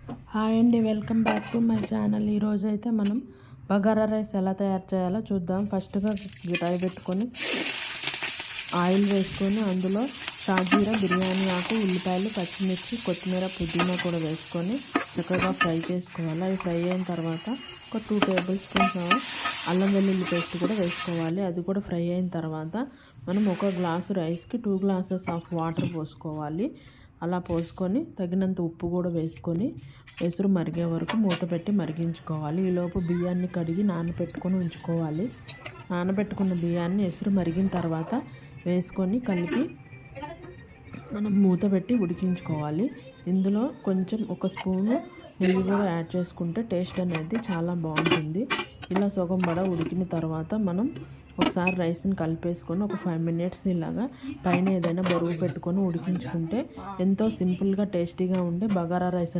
Hi అండి, welcome back to my channel. ఈరోజు అయితే మనం బగారా రైస్ ఎలా తయారు చేయాలో చూద్దాం. ఫస్ట్గా గిటాయి పెట్టుకొని ఆయిల్ వేసుకొని అందులో షాజీరా, బిర్యానీ ఆకు, ఉల్లిపాయలు, పచ్చిమిర్చి, కొత్తిమీర, పుదీనా కూడా వేసుకొని చక్కగా ఫ్రై చేసుకోవాలి. అవి ఫ్రై అయిన తర్వాత ఒక 2 టేబుల్ స్పూన్స్ అల్లం వెల్లుల్లి పేస్ట్ కూడా వేసుకోవాలి. అది కూడా ఫ్రై అయిన తర్వాత మనం 1 గ్లాసు రైస్కి 2 గ్లాసెస్ ఆఫ్ వాటర్ పోసుకోవాలి. అలా పోసుకొని తగినంత ఉప్పు కూడా వేసుకొని ఎసురు మరిగే వరకు మూత పెట్టి మరిగించుకోవాలి. ఈలోపు బియ్యాన్ని కడిగి నానబెట్టుకొని ఉంచుకోవాలి. నానబెట్టుకున్న బియ్యాన్ని ఎసురు మరిగిన తర్వాత వేసుకొని కలిపి మనం మూత పెట్టి ఉడికించుకోవాలి. ఇందులో కొంచెం 1 స్పూను నెయ్యి కూడా యాడ్ చేసుకుంటే టేస్ట్ అనేది చాలా బాగుంటుంది. ఇలా సగం బడ ఉడికిన తర్వాత మనం ఒకసారి రైస్ని కలిపేసుకొని ఒక 5 మినిట్స్ ఇలాగా పైన ఏదైనా బరువు పెట్టుకొని ఉడికించుకుంటే ఎంతో సింపుల్గా టేస్టీగా ఉండే బగారా రైస్